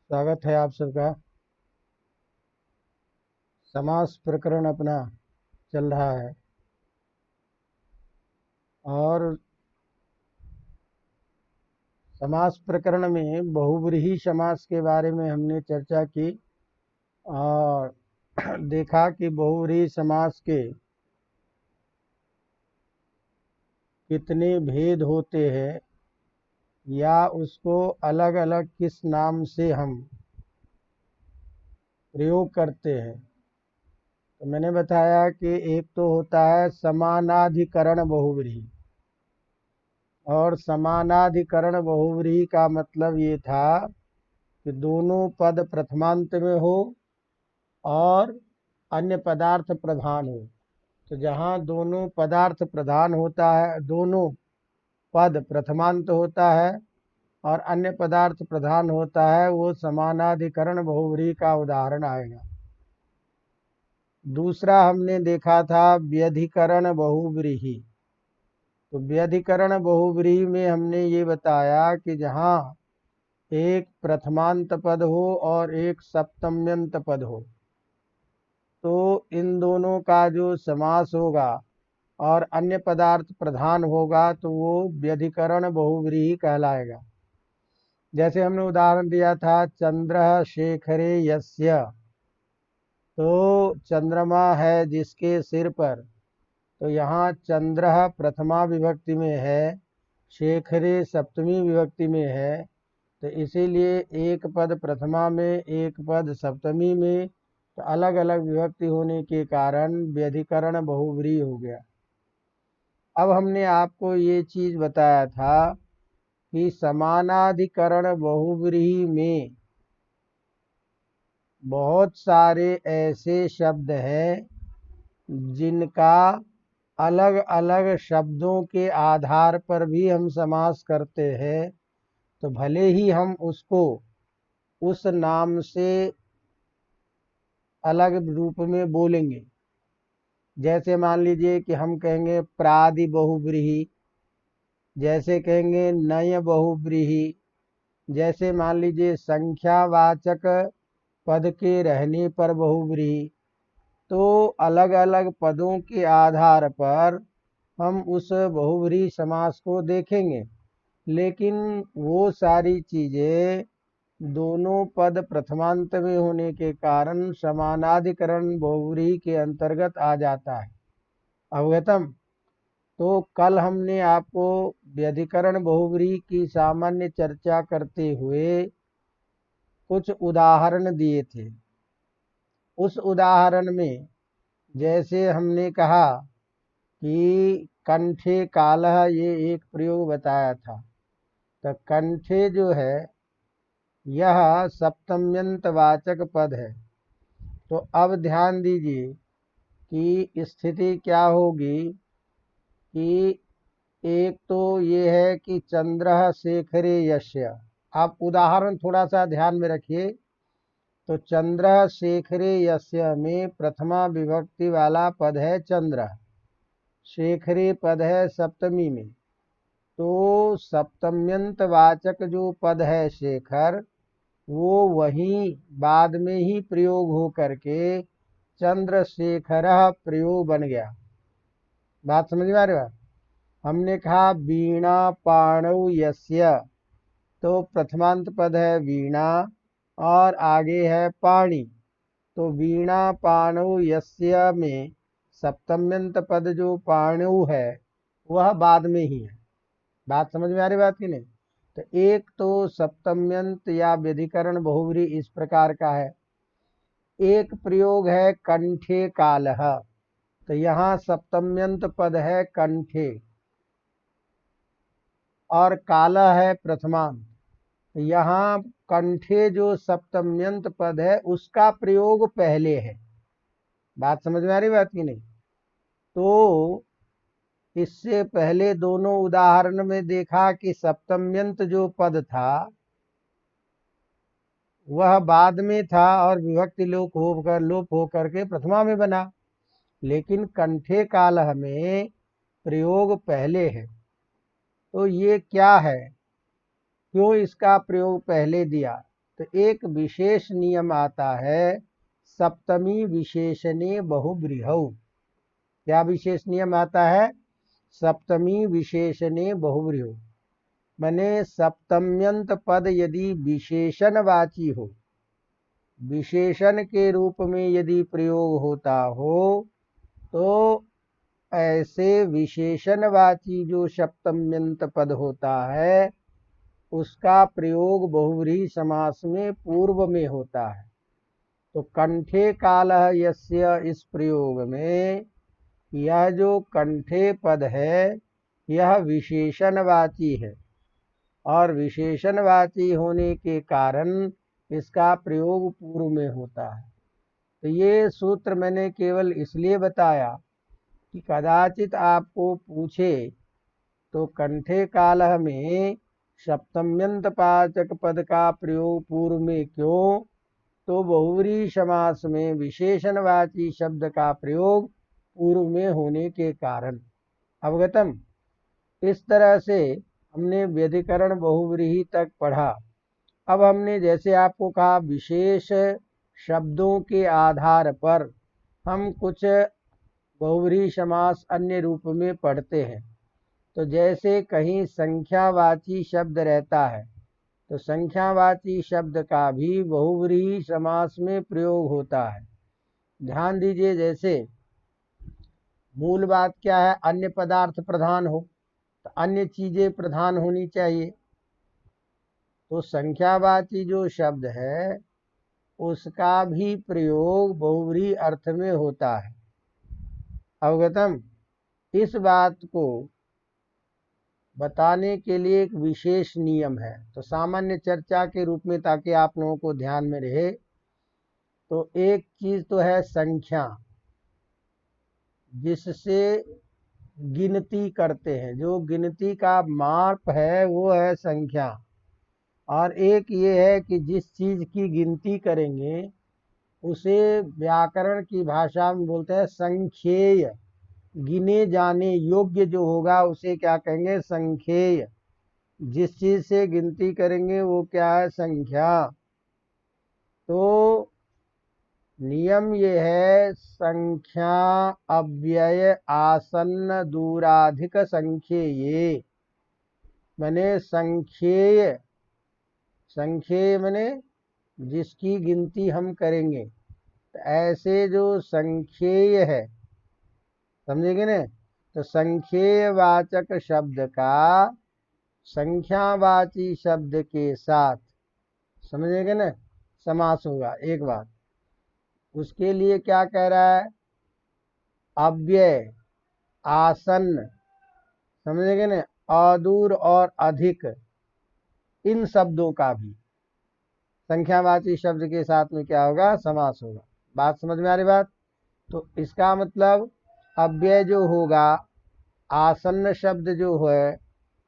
स्वागत है आप सबका। समास प्रकरण अपना चल रहा है और समास प्रकरण में बहुव्रीहि समास के बारे में हमने चर्चा की और देखा कि बहुव्रीहि समास के कितने भेद होते हैं या उसको अलग अलग किस नाम से हम प्रयोग करते हैं। तो मैंने बताया कि एक तो होता है समानाधिकरण बहुव्रीहि, और समानाधिकरण बहुव्रीहि का मतलब ये था कि दोनों पद प्रथमांत में हो और अन्य पदार्थ प्रधान हो। तो जहाँ दोनों पदार्थ प्रधान होता है, दोनों पद प्रथमांत होता है और अन्य पदार्थ प्रधान होता है, वो समानाधिकरण बहुव्रीहि का उदाहरण आएगा। दूसरा हमने देखा था व्यधिकरण बहुव्रीहि। तो व्यधिकरण बहुव्रीहि में हमने ये बताया कि जहाँ एक प्रथमांत पद हो और एक सप्तम्यंत पद हो, तो इन दोनों का जो समास होगा और अन्य पदार्थ प्रधान होगा तो वो व्यधिकरण बहुव्रीहि कहलाएगा। जैसे हमने उदाहरण दिया था चंद्र शेखरे यस्य, तो चंद्रमा है जिसके सिर पर, तो यहाँ चंद्र प्रथमा विभक्ति में है, शेखरे सप्तमी विभक्ति में है, तो इसीलिए एक पद प्रथमा में एक पद सप्तमी में, तो अलग अलग विभक्ति होने के कारण व्यधिकरण बहुव्रीहि हो गया। अब हमने आपको ये चीज बताया था कि समानाधिकरण बहुव्रीहि में बहुत सारे ऐसे शब्द हैं जिनका अलग अलग शब्दों के आधार पर भी हम समास करते हैं, तो भले ही हम उसको उस नाम से अलग रूप में बोलेंगे। जैसे मान लीजिए कि हम कहेंगे प्रादि बहुव्रीहि, जैसे कहेंगे नय बहुव्रीहि, जैसे मान लीजिए संख्यावाचक पद के रहने पर बहुव्रीहि। तो अलग अलग पदों के आधार पर हम उस बहुव्रीहि समास को देखेंगे, लेकिन वो सारी चीज़ें दोनों पद प्रथमांत में होने के कारण समानाधिकरण बहुव्रीहि के अंतर्गत आ जाता है। अवगतम। तो कल हमने आपको व्यधिकरण बहुव्रीहि की सामान्य चर्चा करते हुए कुछ उदाहरण दिए थे। उस उदाहरण में जैसे हमने कहा कि कंठे कालः, ये एक प्रयोग बताया था। तो कंठे जो है यह सप्तम्यंत वाचक पद है। तो अब ध्यान दीजिए कि स्थिति क्या होगी कि एक तो ये है कि चंद्र शेखरे यस्य। आप उदाहरण थोड़ा सा ध्यान में रखिए। तो चंद्र शेखरे यस्य में प्रथमा विभक्ति वाला पद है चंद्र, शेखरे पद है सप्तमी में। तो सप्तम्यंत वाचक जो पद है शेखर, वो वहीं बाद में ही प्रयोग हो करके चंद्रशेखर प्रयोग बन गया। बात समझ में आ रही है? हमने कहा वीणा पाणौ यस्य, तो प्रथमांत पद है वीणा और आगे है पाणी। तो वीणा पाणौ यस्य में सप्तम्यंत पद जो पाणु है वह बाद में ही है। बात समझ में आ रही बात की नहीं? तो एक तो सप्तम्यंत या व्यधिकरण बहुव्रीहि इस प्रकार का है। एक प्रयोग है कंठे कालः। तो यहाँ सप्तम्यंत पद है कंठे और कालः है प्रथमांत। तो यहाँ कंठे जो सप्तम्यंत पद है उसका प्रयोग पहले है। बात समझ में आ रही बात की नहीं? तो इससे पहले दोनों उदाहरण में देखा कि सप्तम्यंत जो पद था वह बाद में था और विभक्ति लोप होकर के प्रथमा में बना, लेकिन कंठे कालः में प्रयोग पहले है। तो ये क्या है, क्यों इसका प्रयोग पहले दिया? तो एक विशेष नियम आता है सप्तमी विशेषणे बहुब्रीहौ। क्या विशेष नियम आता है? सप्तमी विशेषणे बहुब्रीहौ, माने सप्तम्यंत पद यदि विशेषणवाची हो, विशेषण के रूप में यदि प्रयोग होता हो, तो ऐसे विशेषणवाची जो सप्तम्यंत पद होता है उसका प्रयोग बहुव्रीहि समास में पूर्व में होता है। तो कंठे कालः यस्य, इस प्रयोग में यह जो कंठे पद है यह विशेषणवाची है, और विशेषणवाची होने के कारण इसका प्रयोग पूर्व में होता है। तो ये सूत्र मैंने केवल इसलिए बताया कि कदाचित आपको पूछे तो कंठे कालः में सप्तम्यंत पाचक पद का प्रयोग पूर्व में क्यों, तो बहुव्रीहि समास में विशेषणवाची शब्द का प्रयोग पूर्व में होने के कारण। अवगतम? इस तरह से हमने व्यधिकरण बहुव्रीहि तक पढ़ा। अब हमने जैसे आपको कहा विशेष शब्दों के आधार पर हम कुछ बहुव्रीहि समास अन्य रूप में पढ़ते हैं। तो जैसे कहीं संख्यावाची शब्द रहता है तो संख्यावाची शब्द का भी बहुव्रीहि समास में प्रयोग होता है। ध्यान दीजिए, जैसे मूल बात क्या है, अन्य पदार्थ प्रधान हो तो अन्य चीजें प्रधान होनी चाहिए। तो संख्यावाची जो शब्द है उसका भी प्रयोग बहुव्रीहि अर्थ में होता है। अवगतम? इस बात को बताने के लिए एक विशेष नियम है, तो सामान्य चर्चा के रूप में ताकि आप लोगों को ध्यान में रहे, तो एक चीज तो है संख्या, जिससे गिनती करते हैं, जो गिनती का माप है वो है संख्या। और एक ये है कि जिस चीज की गिनती करेंगे उसे व्याकरण की भाषा में बोलते हैं संख्येय, गिने जाने योग्य जो होगा उसे क्या कहेंगे, संख्येय। जिस चीज से गिनती करेंगे वो क्या है, संख्या। तो नियम ये है संख्या अव्यय आसन्न दूराधिक संख्येये, माने संख्येय, संख्येय माने जिसकी गिनती हम करेंगे। तो ऐसे जो संख्येय है, समझेंगे ना, तो संख्येय वाचक शब्द का संख्यावाची शब्द के साथ, समझेंगे ना, समास होगा। एक बात उसके लिए क्या कह रहा है, अव्यय आसन्न, समझेंगे ना, अदूर और अधिक, इन शब्दों का भी संख्यावाची शब्द के साथ में क्या होगा, समास होगा। बात समझ में आ रही बात? तो इसका मतलब अव्यय जो होगा, आसन्न शब्द जो है,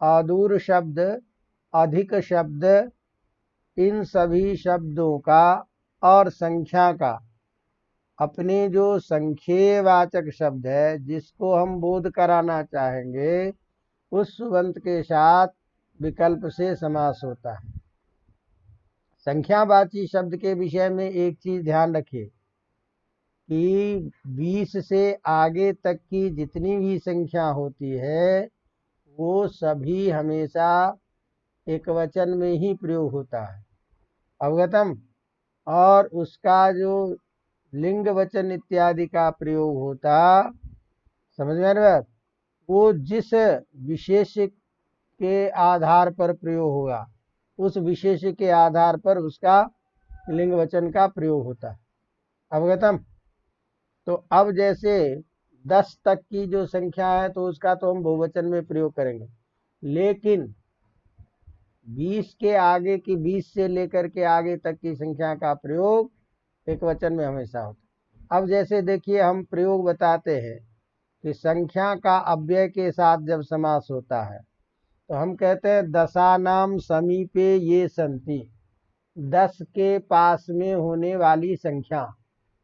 अदूर शब्द, अधिक शब्द, इन सभी शब्दों का और संख्या का अपने जो संख्येयवाचक शब्द है जिसको हम बोध कराना चाहेंगे उस सुबंत के साथ विकल्प से समास होता है। संख्यावाची शब्द के विषय में एक चीज ध्यान रखिए कि 20 से आगे तक की जितनी भी संख्या होती है वो सभी हमेशा एकवचन में ही प्रयोग होता है। अवगतम? और उसका जो लिंग वचन इत्यादि का प्रयोग होता, समझ में आ रहा है, वो जिस विशेष के आधार पर प्रयोग होगा उस विशेष के आधार पर उसका लिंग वचन का प्रयोग होता है। अवगतम? तो अब जैसे 10 तक की जो संख्या है तो उसका तो हम बहुवचन में प्रयोग करेंगे, लेकिन 20 के आगे की, 20 से लेकर के आगे तक की संख्या का प्रयोग एक वचन में हमेशा होता है। अब जैसे देखिए हम प्रयोग बताते हैं कि संख्या का अव्यय के साथ जब समास होता है तो हम कहते हैं दशानाम समीपे ये संति, 10 के पास में होने वाली संख्या।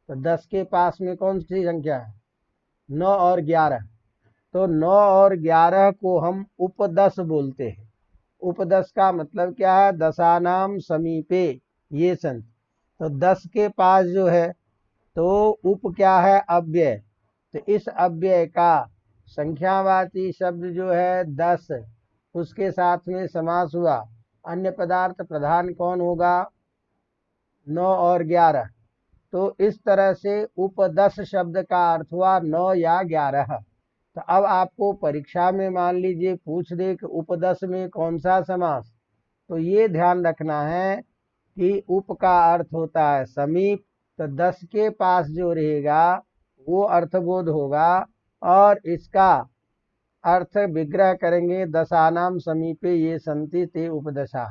तो 10 के पास में कौन सी संख्या है, 9 और 11। तो 9 और 11 को हम उपदस बोलते हैं। उपदस का मतलब क्या है, दशानाम समीपे, ये संति। तो 10 के पास जो है तो उप क्या है, अव्यय। तो इस अव्यय का संख्यावाची शब्द जो है 10, उसके साथ में समास हुआ। अन्य पदार्थ प्रधान कौन होगा, 9 और 11। तो इस तरह से उपदस शब्द का अर्थ हुआ 9 या 11। तो अब आपको परीक्षा में मान लीजिए पूछ दे कि उपदस में कौन सा समास, तो ये ध्यान रखना है कि उप का अर्थ होता है समीप। तो 10 के पास जो रहेगा वो अर्थबोध होगा, और इसका अर्थ विग्रह करेंगे दशानाम समीपे ये संति ते उपदशा।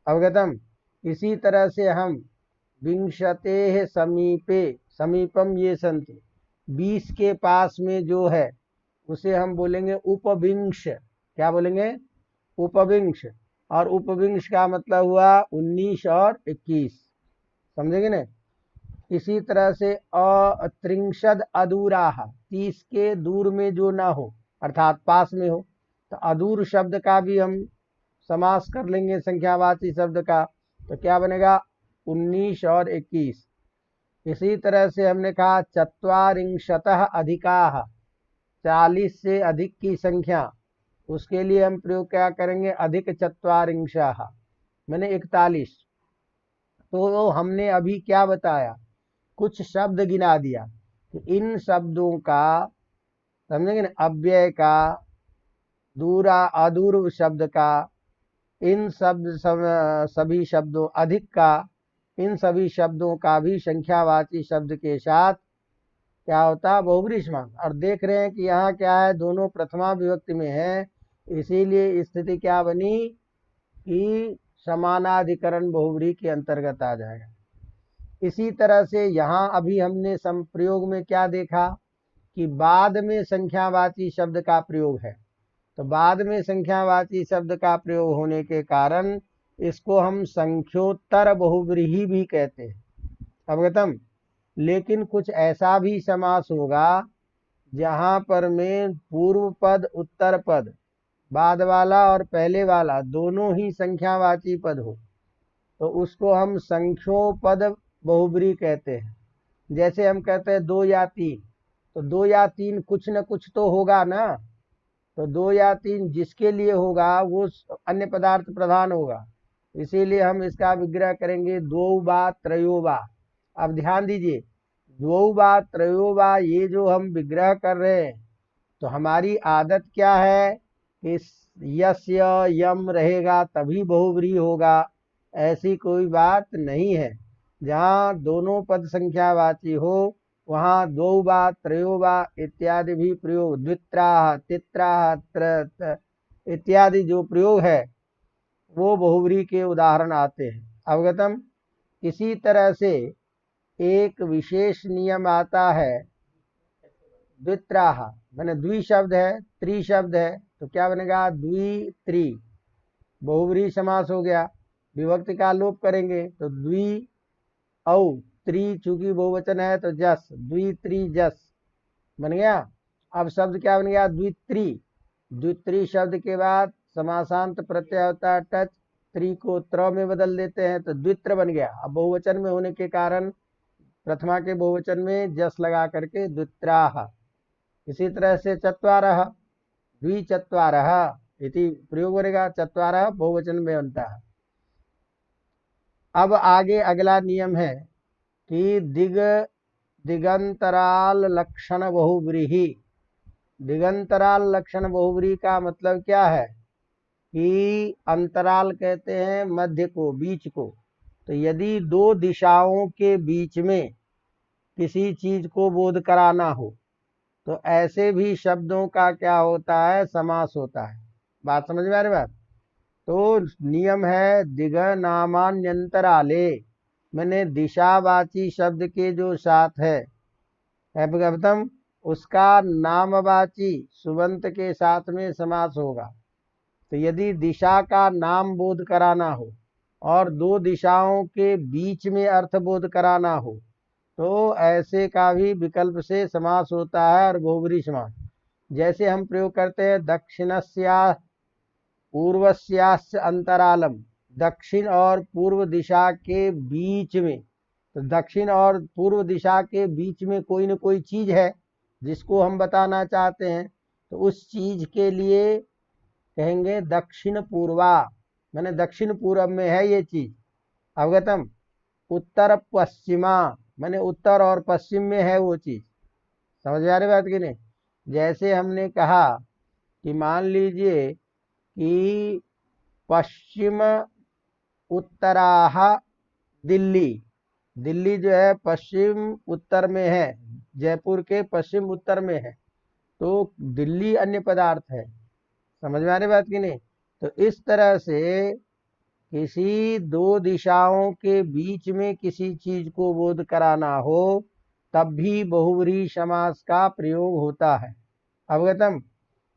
अवगतम। इसी तरह से हम विंशते समीपे, समीपम ये संति, 20 के पास में जो है उसे हम बोलेंगे उपविंश। क्या बोलेंगे, उपविंश। और उपविंश का मतलब हुआ 19 और 21, समझेंगे ना। इसी तरह से अत्रिंशद अदूराहा, 30 के दूर में जो ना हो अर्थात पास में हो, तो अदूर शब्द का भी हम समास कर लेंगे संख्यावाची शब्द का। तो क्या बनेगा, 19 और 21। इसी तरह से हमने कहा चत्वारिंशतः अधिकाः, 40 से अधिक की संख्या, उसके लिए हम प्रयोग क्या करेंगे, अधिक चत्वारिंशः मैंने 41। तो हमने अभी क्या बताया, कुछ शब्द गिना दिया कि इन शब्दों का, समझेंगे ना, अव्यय का, दूरा अदूर शब्द का, इन सभी शब्दों, अधिक का, इन सभी शब्दों का भी संख्यावाची शब्द के साथ क्या होता है, बहुब्रीहि समास। और देख रहे हैं कि यहाँ क्या है, दोनों प्रथमा विभक्ति में है, इसीलिए स्थिति क्या बनी कि समानाधिकरण बहुब्रीहि के अंतर्गत आ जाएगा। इसी तरह से यहाँ अभी हमने संप्रयोग में क्या देखा कि बाद में संख्यावाची शब्द का प्रयोग है। तो बाद में संख्यावाची शब्द का प्रयोग होने के कारण इसको हम संख्योत्तर बहुब्रीहि भी कहते हैं। अवगतम। लेकिन कुछ ऐसा भी समास होगा जहाँ पर में पूर्व पद उत्तर पद, बाद वाला और पहले वाला दोनों ही संख्यावाची पद हो, तो उसको हम संख्योपद बहुब्रीहि कहते हैं। जैसे हम कहते हैं 2 या 3, तो 2 या 3 कुछ न कुछ तो होगा ना। तो 2 या 3 जिसके लिए होगा वो अन्य पदार्थ प्रधान होगा, इसीलिए हम इसका विग्रह करेंगे द्वौ वा त्रयो वा। अब ध्यान दीजिए, द्वौ वा त्रयो वा ये जो हम विग्रह कर रहे हैं, तो हमारी आदत क्या है कि यस्य यम रहेगा तभी बहुब्रीहि होगा, ऐसी कोई बात नहीं है। जहाँ दोनों पद संख्यावाची हो वहाँ द्वौ वा त्रयो वा इत्यादि भी प्रयोग, द्वित्राः तित्राः इत्यादि जो प्रयोग है वो बहुब्रीहि के उदाहरण आते हैं। अवगतम। इसी तरह से एक विशेष नियम आता है, द्वित्राः मैंने द्वि शब्द है, त्रि शब्द है, तो क्या बनेगा, द्वि त्रि, बहुब्रीहि समास हो गया। विभक्ति का लोप करेंगे तो द्वि औ त्रि, चूंकि बहुवचन है तो जस, द्वि त्रि जस बन गया। अब शब्द क्या बन गया, द्वित्री। द्वित्री शब्द के बाद समासांत प्रत्यय होता है टच, त्रि को त्र में बदल देते हैं तो द्वित्र बन गया। अब बहुवचन में होने के कारण प्रथमा के बहुवचन में जस लगा करके द्वित्राः। इसी तरह से चत्वारः, द्विचत्वारः इति प्रयोग करेगा, चत्वारः बहुवचन में बनता है। अब आगे अगला नियम है कि दिगंतराल लक्षण बहुब्रीहि। दिगंतराल लक्षण बहुब्रीहि का मतलब क्या है कि अंतराल कहते हैं मध्य को, बीच को। तो यदि दो दिशाओं के बीच में किसी चीज को बोध कराना हो तो ऐसे भी शब्दों का क्या होता है, समास होता है। बात समझ में आ रही बात। तो नियम है दिग नामान्यंतराले, मैंने दिशावाची शब्द के जो साथ है अवगतम, उसका नामवाची सुबंत के साथ में समास होगा। तो यदि दिशा का नाम बोध कराना हो और दो दिशाओं के बीच में अर्थ बोध कराना हो तो ऐसे का भी विकल्प से समास होता है, और बहुब्रीहि समास। जैसे हम प्रयोग करते हैं दक्षिणस्या पूर्वस्याश्च अंतरालम, दक्षिण और पूर्व दिशा के बीच में, तो दक्षिण और पूर्व दिशा के बीच में कोई न कोई चीज है जिसको हम बताना चाहते हैं, तो उस चीज के लिए कहेंगे दक्षिण पूर्वा, मैंने दक्षिण पूर्व में है ये चीज। अवगतम। उत्तर पश्चिमा, मैंने उत्तर और पश्चिम में है वो चीज। समझ में आ रही बात कि नहीं? जैसे हमने कहा कि मान लीजिए कि पश्चिम उत्तराह दिल्ली, दिल्ली जो है पश्चिम उत्तर में है, जयपुर के पश्चिम उत्तर में है, तो दिल्ली अन्य पदार्थ है। समझ में आ रही बात कि नहीं? तो इस तरह से किसी दो दिशाओं के बीच में किसी चीज को बोध कराना हो तब भी बहुव्रीहि समास का प्रयोग होता है। अवगतम।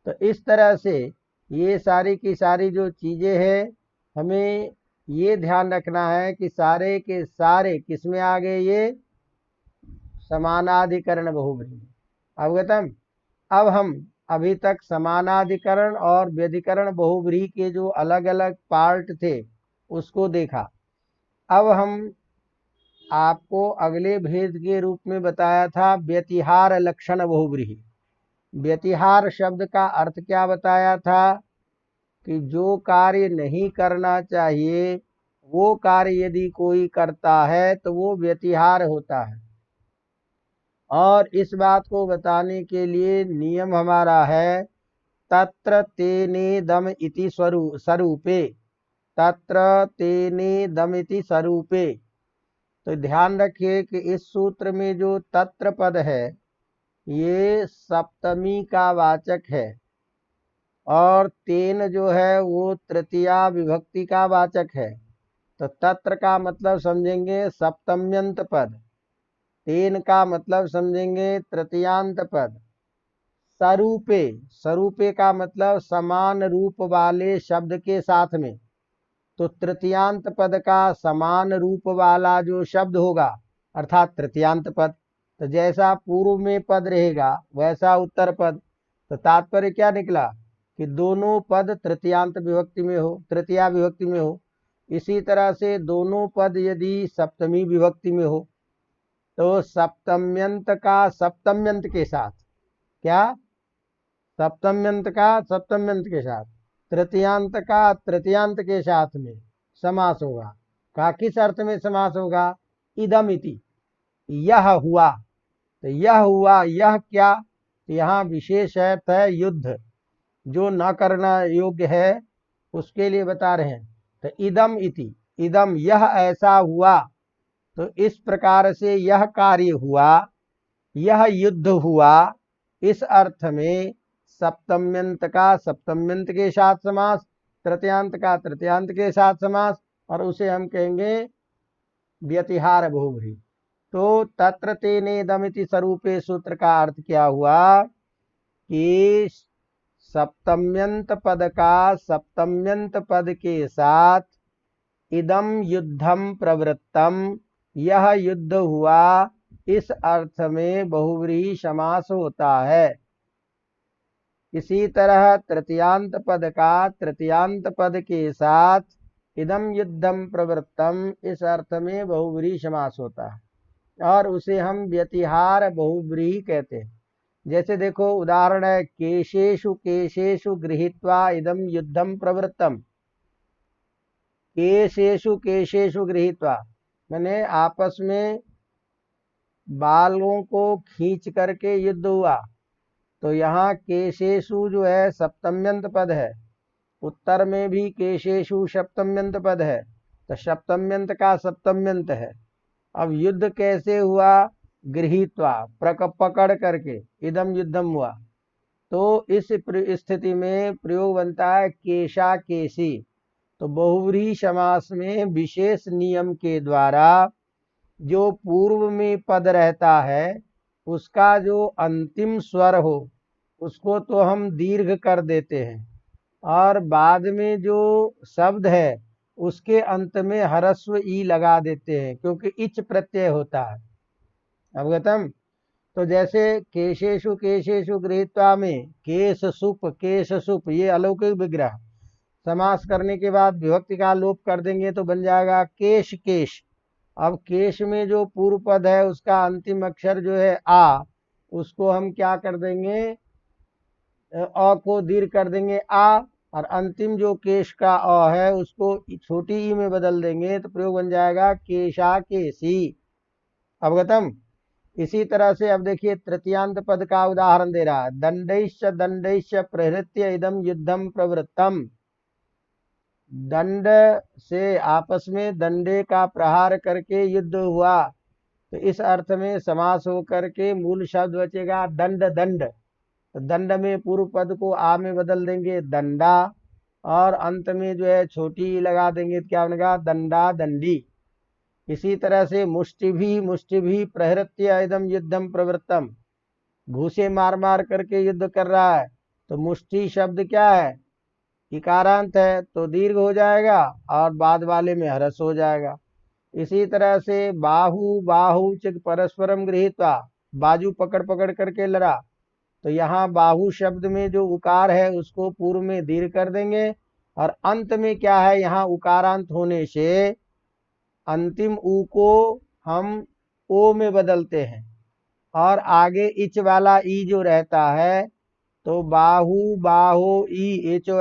तो इस तरह से ये सारी की सारी जो चीजें हैं, हमें ये ध्यान रखना है कि सारे के सारे किसमें आ गए, ये समानाधिकरण बहुव्रीहि। अवगतम। अब हम अभी तक समानाधिकरण और व्यधिकरण बहुव्रीहि के जो अलग अलग पार्ट थे उसको देखा। अब हम आपको अगले भेद के रूप में बताया था व्यतिहार लक्षण बहुव्रीहि। व्यतिहार शब्द का अर्थ क्या बताया था कि जो कार्य नहीं करना चाहिए वो कार्य यदि कोई करता है तो वो व्यतिहार होता है। और इस बात को बताने के लिए नियम हमारा है तत्र तेनेदम इति स्वरूपे, तत्र तेनेदम इति स्वरूपे। तो ध्यान रखिए कि इस सूत्र में जो तत्र पद है ये सप्तमी का वाचक है और तेन जो है वो तृतीया विभक्ति का वाचक है। तो तत्र का मतलब समझेंगे सप्तम्यंत पद, तेन का मतलब समझेंगे तृतीयांत पद, स्वरूपे, स्वरूपे का मतलब समान रूप वाले शब्द के साथ में। तो तृतीयांत पद का समान रूप वाला जो शब्द होगा अर्थात तृतीयांत पद, तो जैसा पूर्व में पद रहेगा वैसा उत्तर पद। तो तात्पर्य क्या निकला कि दोनों पद तृतीयांत विभक्ति में हो, तृतीया विभक्ति में हो। इसी तरह से दोनों पद यदि सप्तमी विभक्ति में हो तो सप्तम्यंत का सप्तम्यंत के साथ, क्या, सप्तम्यंत का सप्तम्यंत के साथ, तृतीयांत का तृतीयांत के साथ में समास होगा। का किस अर्थ में समास होगा? इदम इति, यह हुआ। तो यह हुआ, यह क्या, तो यहाँ विशेष अर्थ है युद्ध, जो न करना योग्य है उसके लिए बता रहे हैं। तो इदम इति, इदम यह ऐसा हुआ, तो इस प्रकार से यह कार्य हुआ, यह युद्ध हुआ, इस अर्थ में सप्तम्यंत का सप्तम्यंत के साथ समास, तृतीयांत का तृतीयांत के साथ समास, और उसे हम कहेंगे व्यतिहार बहुव्रीहि। तो तत्र तेनेदमिति स्वरूपे सूत्र का अर्थ क्या हुआ कि सप्तम्यंत पद का सप्तम्यंत पद के साथ इदम युद्धम प्रवृत्तम, यह युद्ध हुआ, इस अर्थ में बहुव्रीहि समास होता है। इसी तरह तृतीयांत पद का तृतीयांत पद के साथ इदम युद्धम प्रवृत्तम, इस अर्थ में बहुव्रीहि समास होता है और उसे हम व्यतिहार बहुव्रीहि कहते हैं। जैसे देखो उदाहरण है केशेषु केशेषु गृहीत्वा इदम युद्धम प्रवृत्तम, केशेषु केशेषु गृहीत्वा मैंने आपस में बालों को खींच करके युद्ध हुआ। तो यहाँ केशेषु जो है सप्तम्यंत पद है, उत्तर में भी केशेषु सप्तम्यंत पद है, तो सप्तम्यंत का सप्तम्यंत है। अब युद्ध कैसे हुआ? गृहीत्वा, पकड़ करके इदम युद्धम हुआ। तो इस स्थिति में प्रयोग बनता है केशा केशी। तो बहुव्रीहि समास में विशेष नियम के द्वारा जो पूर्व में पद रहता है उसका जो अंतिम स्वर हो उसको तो हम दीर्घ कर देते हैं और बाद में जो शब्द है उसके अंत में ह्रस्व ई लगा देते हैं क्योंकि इच प्रत्यय होता है। अवगतम। तो जैसे केशेषु केशेषु गृहीत्वा में केश सुप ये अलौकिक विग्रह, समास करने के बाद विभक्ति का लोप कर देंगे तो बन जाएगा केश केश। अब केश में जो पूर्व पद है उसका अंतिम अक्षर जो है आ, उसको हम क्या कर देंगे, अ को दीर्घ कर देंगे आ, और अंतिम जो केश का अ है उसको छोटी ई में बदल देंगे तो प्रयोग बन जाएगा केशा केसी। अवगतम। इसी तरह से अब देखिए तृतीयांत पद का उदाहरण दे रहा है, दंडैश्च दंडैश्च प्रहृत्य इदम युद्धम प्रवृत्तम। दंड से आपस में दंडे का प्रहार करके युद्ध हुआ, तो इस अर्थ में समास होकर के मूल शब्द बचेगा दंड दंड। तो दंड में पूर्व पद को आ में बदल देंगे दंडा, और अंत में जो है छोटी लगा देंगे तो क्या बनेगा दंडा दंडी। इसी तरह से मुष्टि भी प्रहृत्य इदम युद्धम प्रवृत्तम, घूसे मार मार करके युद्ध कर रहा है, तो मुष्टि शब्द क्या है, इकारांत है तो दीर्घ हो जाएगा और बाद वाले में ह्रस्व हो जाएगा। इसी तरह से बाहु बाहु चिक परस्परम गृहीत्वा, बाजू पकड़ पकड़ करके लड़ा, तो यहाँ बाहु शब्द में जो उकार है उसको पूर्व में दीर्घ कर देंगे, और अंत में क्या है, यहाँ उकारांत होने से अंतिम ऊ को हम ओ में बदलते हैं, और आगे इच वाला ई जो रहता है तो बाहु बाहो ई एचो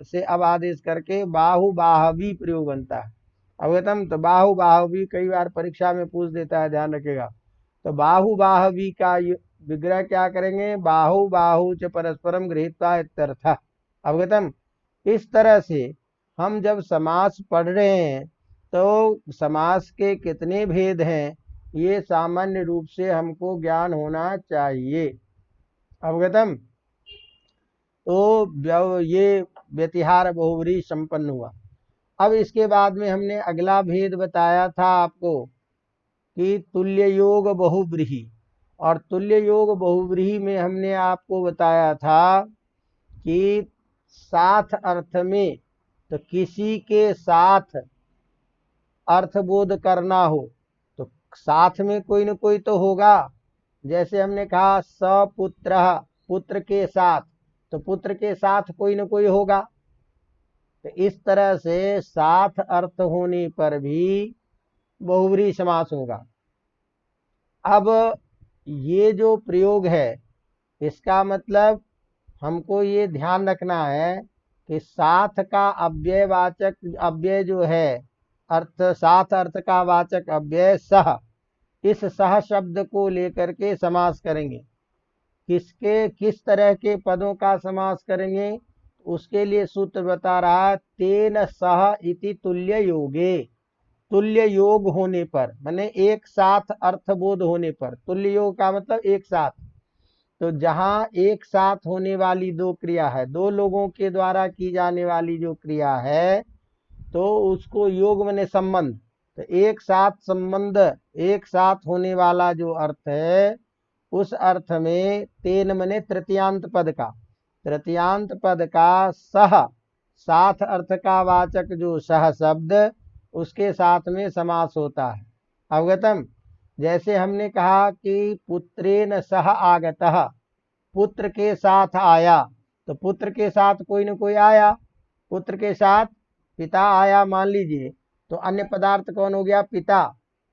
से अब आदेश करके बाहु बाहवी प्रयोग बनता है। अवगतम। तो बाहु बाहवी कई बार परीक्षा में पूछ देता है, ध्यान रखिएगा। तो बाहु बाहवी का विग्रह क्या करेंगे, बाहु बाहु च परस्परम गृहीत्वा इत्यर्थ। अवगतम। इस तरह से हम जब समास पढ़ रहे हैं तो समास के कितने भेद हैं ये सामान्य रूप से हमको ज्ञान होना चाहिए। अवगतम। तो ये व्यतिहार बहुव्रीहि संपन्न हुआ। अब इसके बाद में हमने अगला भेद बताया था आपको कि तुल्य योग बहुव्रीहि, और तुल्य योग बहुव्रीहि में हमने आपको बताया था कि साथ अर्थ में, तो किसी के साथ अर्थबोध करना हो तो साथ में कोई न कोई तो होगा। जैसे हमने कहा सपुत्र, पुत्र के साथ, तो पुत्र के साथ कोई न कोई होगा। तो इस तरह से साथ अर्थ होने पर भी बहुव्रीहि समास होगा। अब ये जो प्रयोग है इसका मतलब हमको ये ध्यान रखना है कि साथ का अव्ययवाचक अव्यय जो है, अर्थ साथ अर्थ का वाचक अव्यय सह, इस सह शब्द को लेकर के समास करेंगे। किस तरह के पदों का समास करेंगे, उसके लिए सूत्र बता रहा है, तेन सह इति तुल्य योगे। तुल्य योग होने पर, माने एक साथ अर्थबोध होने पर, तुल्य योग का मतलब एक साथ। तो जहां एक साथ होने वाली दो क्रिया है, दो लोगों के द्वारा की जाने वाली जो क्रिया है, तो उसको योग माने संबंध। तो एक साथ संबंध, एक साथ होने वाला जो अर्थ है, उस अर्थ में तेन मने तृतीयांत पद का, तृतीयांत पद का सह, साथ अर्थ का वाचक जो सह शब्द, उसके साथ में समास होता है। अवगतम। जैसे हमने कहा कि पुत्रेन सह आगतः, पुत्र के साथ आया, तो पुत्र के साथ कोई न कोई आया, पुत्र के साथ पिता आया मान लीजिए, तो अन्य पदार्थ कौन हो गया, पिता।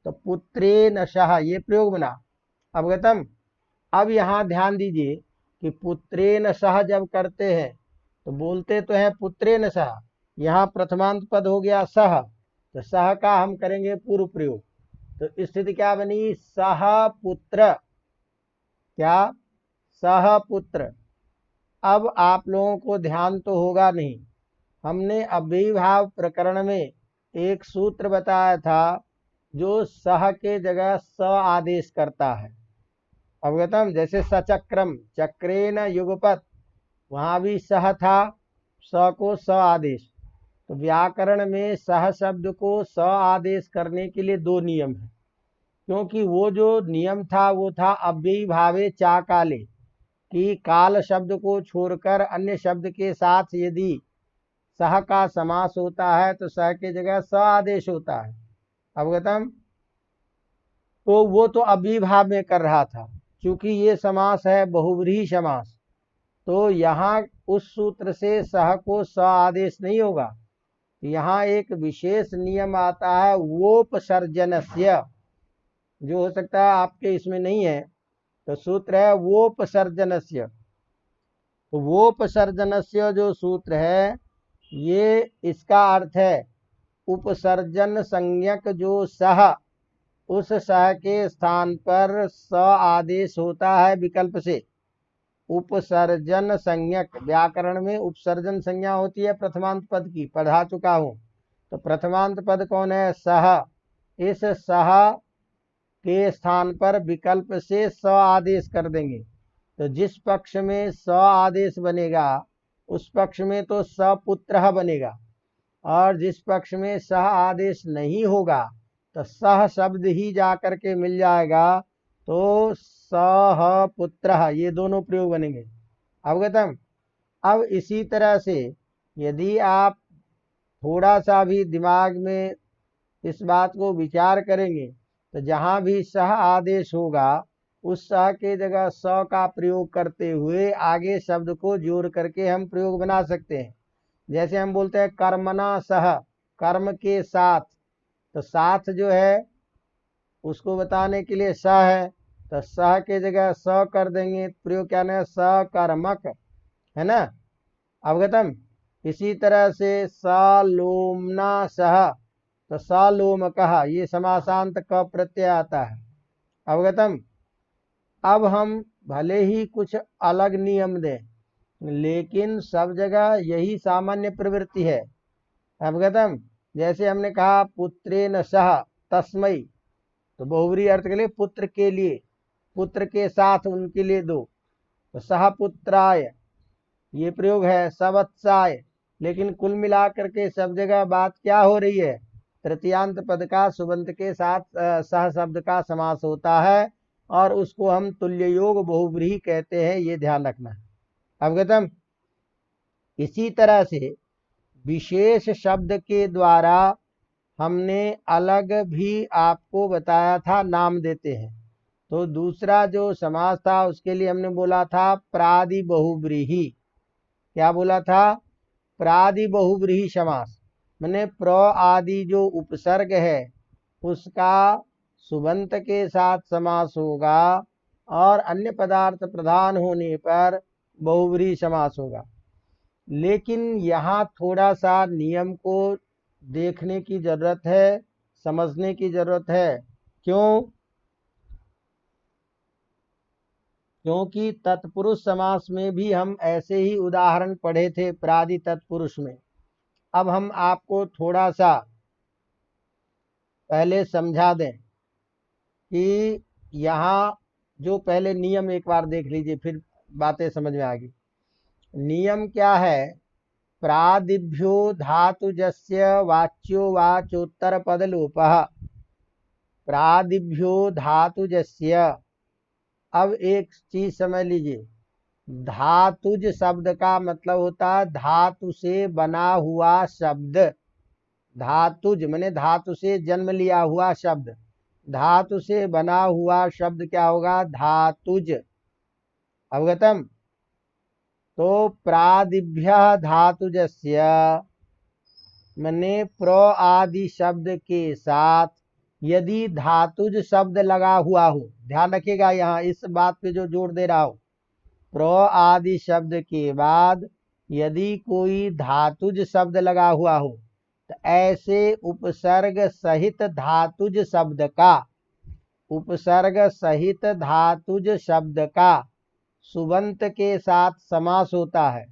तो पुत्रेन सह ये प्रयोग बना। अवगतम। अब यहाँ ध्यान दीजिए कि पुत्रेन सह जब करते हैं तो बोलते तो हैं पुत्रेन सह, यहाँ प्रथमांत पद हो गया सह, तो सह का हम करेंगे पूर्व प्रयोग। तो स्थिति क्या बनी, सह पुत्र, क्या, सह पुत्र। अब आप लोगों को ध्यान तो होगा नहीं, हमने अव्ययीभाव प्रकरण में एक सूत्र बताया था जो सह के जगह स आदेश करता है। अवगतम। जैसे सचक्रम, चक्रेन युगपत, वहां भी सह था, स को स आदेश। तो व्याकरण में सह शब्द को स आदेश करने के लिए दो नियम है, क्योंकि वो जो नियम था वो था अव्ययी भावे चा काले, कि काल शब्द को छोड़कर अन्य शब्द के साथ यदि सह का समास होता है तो सह के जगह स आदेश होता है। अवगतम। तो वो तो अव्ययी में कर रहा था, क्योंकि ये समास है बहुव्रीहि समास, तो यहाँ उस सूत्र से सह को स आदेश नहीं होगा। यहाँ एक विशेष नियम आता है वोपसर्जनस्य, जो हो सकता है आपके इसमें नहीं है। तो सूत्र है वोपसर्जनस्य। तो वोपसर्जनस्य जो सूत्र है, ये इसका अर्थ है उपसर्जन संज्ञक जो सह, उस सह के स्थान पर स आदेश होता है विकल्प से। उपसर्जन संज्ञक, व्याकरण में उपसर्जन संज्ञा होती है प्रथमांत पद की, पढ़ा चुका हूं। तो प्रथमांत पद कौन है? सह। इस सह के स्थान पर विकल्प से स आदेश कर देंगे। तो जिस पक्ष में स आदेश बनेगा उस पक्ष में तो सपुत्रः बनेगा, और जिस पक्ष में सह आदेश नहीं होगा तो सह शब्द ही जा करके मिल जाएगा, तो सह पुत्रः, ये दोनों प्रयोग बनेंगे। अवगतम। अब इसी तरह से यदि आप थोड़ा सा भी दिमाग में इस बात को विचार करेंगे तो जहां भी सह आदेश होगा उस सह के जगह स का प्रयोग करते हुए आगे शब्द को जोड़ करके हम प्रयोग बना सकते हैं। जैसे हम बोलते हैं कर्मणा सह, कर्म के साथ, तो साथ जो है उसको बताने के लिए स है, तो सह के जगह स कर देंगे, प्रयोग क्या है? सकर्मक, है ना। अवगतम। इसी तरह से सलोमना सह, तो सलोमकः, ये समासांत क प्रत्यय आता है। अवगतम। अब हम भले ही कुछ अलग नियम दें, लेकिन सब जगह यही सामान्य प्रवृत्ति है। अवगतम। जैसे हमने कहा पुत्रेण सह तस्मै, तो बहुव्रीहि अर्थ के लिए पुत्र के लिए, पुत्र के साथ, उनके लिए दो, तो सह पुत्राय, ये प्रयोग है। सवत्साय, लेकिन कुल मिलाकर के सब जगह बात क्या हो रही है? तृतीयांत पद का सुबंत के साथ सह शब्द का समास होता है, और उसको हम तुल्य योग बहुव्रीहि कहते हैं, ये ध्यान रखना। अवगतम। इसी तरह से विशेष शब्द के द्वारा हमने अलग भी आपको बताया था, नाम देते हैं। तो दूसरा जो समास था उसके लिए हमने बोला था प्रादि बहुव्रीहि। क्या बोला था? प्रादि बहुव्रीहि समास, मैंने प्र आदि जो उपसर्ग है उसका सुबंत के साथ समास होगा, और अन्य पदार्थ प्रधान होने पर बहुव्रीहि समास होगा। लेकिन यहाँ थोड़ा सा नियम को देखने की जरूरत है, समझने की जरूरत है। क्यों? क्योंकि तत्पुरुष समास में भी हम ऐसे ही उदाहरण पढ़े थे प्रादि तत्पुरुष में। अब हम आपको थोड़ा सा पहले समझा दें कि यहाँ जो पहले नियम एक बार देख लीजिए, फिर बातें समझ में आएगी। नियम क्या है? प्रादिभ्यो धातुजस्य वाच्यो वाचोत्तर पदलोपः। प्रादिभ्यो धातुजस्य, अब एक चीज समझ लीजिए, धातुज शब्द का मतलब होता है धातु से बना हुआ शब्द। धातुज माने धातु से जन्म लिया हुआ शब्द, धातु से बना हुआ शब्द क्या होगा? धातुज। अवगतम। तो प्रादिभ्यः धातुजस्य माने प्र आदि शब्द के साथ यदि धातुज शब्द लगा हुआ हो, ध्यान रखिएगा यहाँ इस बात पे जो जोर दे रहा हो, प्र आदि शब्द के बाद यदि कोई धातुज शब्द लगा हुआ हो तो ऐसे उपसर्ग सहित धातुज शब्द का, उपसर्ग सहित धातुज शब्द का सुबंत के साथ समास होता है,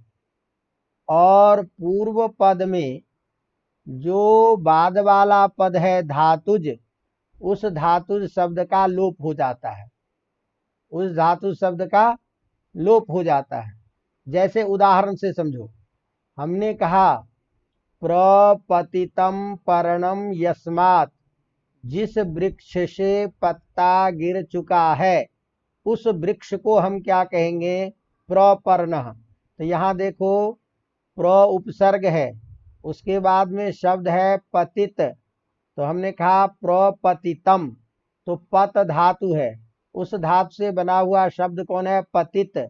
और पूर्व पद में जो बाद वाला पद है धातुज, उस धातुज शब्द का लोप हो जाता है, उस धातु शब्द का लोप हो जाता है। जैसे उदाहरण से समझो, हमने कहा प्रपतितम पर्णम यस्मात्, जिस वृक्ष से पत्ता गिर चुका है उस वृक्ष को हम क्या कहेंगे? प्रपर्णः। तो यहाँ देखो प्र उपसर्ग है, उसके बाद में शब्द है पतित, तो हमने कहा प्रपतितम, तो पत धातु है, उस धातु से बना हुआ शब्द कौन है? पतित।